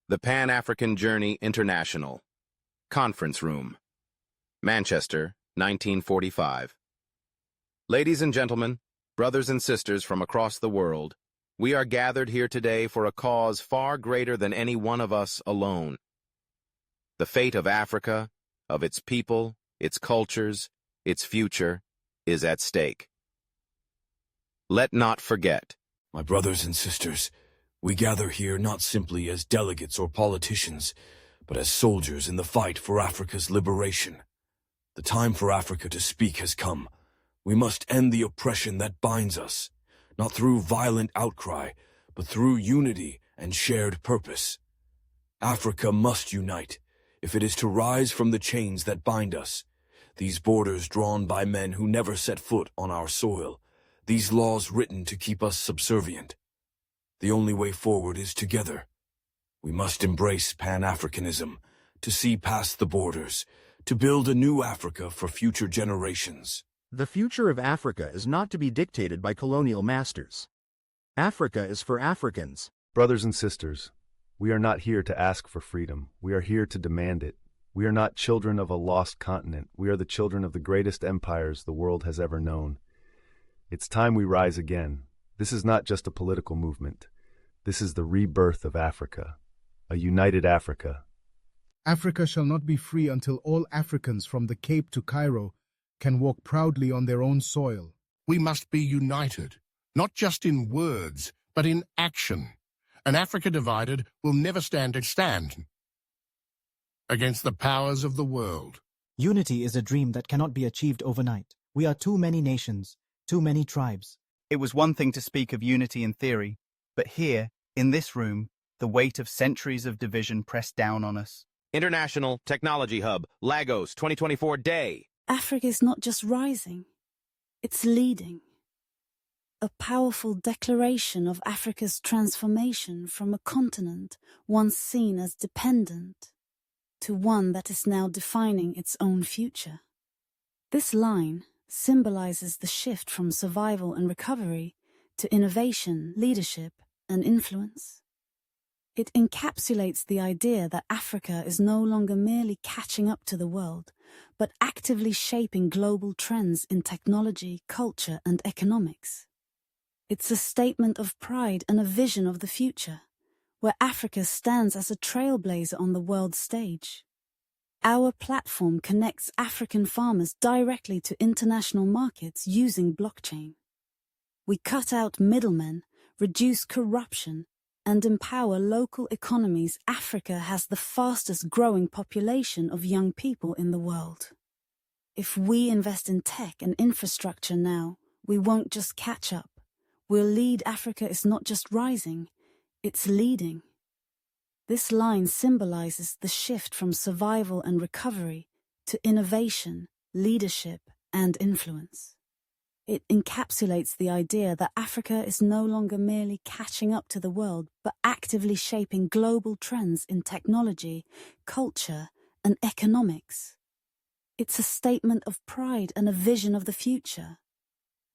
The Pan-African Journey International. Conference Room. Manchester, 1945. Ladies and gentlemen, brothers and sisters from across the world, we are gathered here today for a cause far greater than any one of us alone. The fate of Africa, of its people, its cultures, its future, is at stake. Let not forget. My brothers and sisters, we gather here not simply as delegates or politicians, but as soldiers in the fight for Africa's liberation. The time for Africa to speak has come. We must end the oppression that binds us, not through violent outcry, but through unity and shared purpose. Africa must unite, if it is to rise from the chains that bind us. These borders drawn by men who never set foot on our soil, these laws written to keep us subservient. The only way forward is together. We must embrace Pan-Africanism, to see past the borders, to build a new Africa for future generations. The future of Africa is not to be dictated by colonial masters. Africa is for Africans. Brothers and sisters, we are not here to ask for freedom. We are here to demand it. We are not children of a lost continent. We are the children of the greatest empires the world has ever known. It's time we rise again. This is not just a political movement. This is the rebirth of Africa, a united Africa. Africa shall not be free until all Africans from the Cape to Cairo can walk proudly on their own soil. We must be united, not just in words, but in action. An Africa divided will never stand against the powers of the world. Unity is a dream that cannot be achieved overnight. We are too many nations, too many tribes. It was one thing to speak of unity in theory, but here, in this room, the weight of centuries of division pressed down on us. International Technology Hub, Lagos, 2024 Day. Africa is not just rising, it's leading. A powerful declaration of Africa's transformation from a continent once seen as dependent to one that is now defining its own future. This line symbolizes the shift from survival and recovery to innovation, leadership, and influence. It encapsulates the idea that Africa is no longer merely catching up to the world, but actively shaping global trends in technology, culture, and economics. It's a statement of pride and a vision of the future, where Africa stands as a trailblazer on the world stage. Our platform connects African farmers directly to international markets using blockchain. We cut out middlemen, reduce corruption, and empower local economies. Africa has the fastest growing population of young people in the world. If we invest in tech and infrastructure now, we won't just catch up. We'll lead. Africa is not just rising, it's leading. This line symbolizes the shift from survival and recovery to innovation, leadership, and influence. It encapsulates the idea that Africa is no longer merely catching up to the world, but actively shaping global trends in technology, culture, and economics. It's a statement of pride and a vision of the future,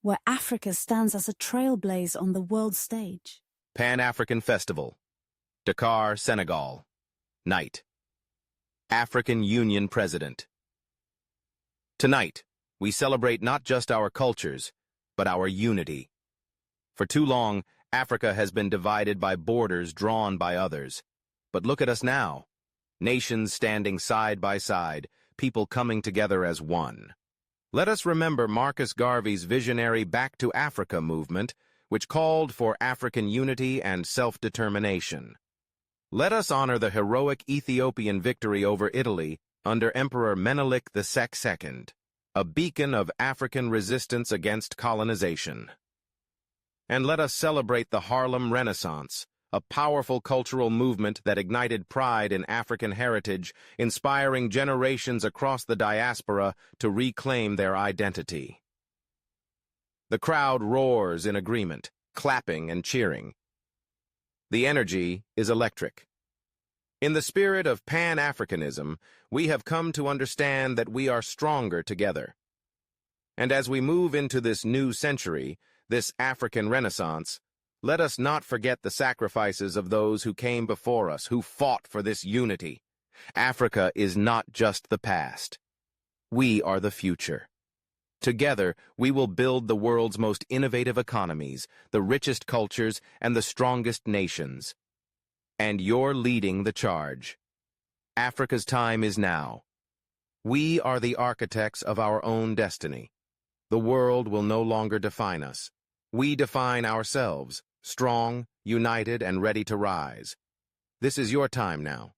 where Africa stands as a trailblazer on the world stage. Pan-African Festival. Dakar, Senegal. Night. African Union President. Tonight, we celebrate not just our cultures, but our unity. For too long, Africa has been divided by borders drawn by others. But look at us now. Nations standing side by side, people coming together as one. Let us remember Marcus Garvey's visionary Back to Africa movement, which called for African unity and self-determination. Let us honor the heroic Ethiopian victory over Italy under Emperor Menelik II, a beacon of African resistance against colonization. And let us celebrate the Harlem Renaissance, a powerful cultural movement that ignited pride in African heritage, inspiring generations across the diaspora to reclaim their identity. The crowd roars in agreement, clapping and cheering. The energy is electric. In the spirit of Pan-Africanism, we have come to understand that we are stronger together. And as we move into this new century, this African Renaissance, Let us not forget the sacrifices of those who came before us, who fought for this unity. Africa is not just the past. We are the future. Together, we will build the world's most innovative economies, the richest cultures, and the strongest nations. And you're leading the charge. Africa's time is now. We are the architects of our own destiny. The world will no longer define us. We define ourselves, strong, united, and ready to rise. This is your time now.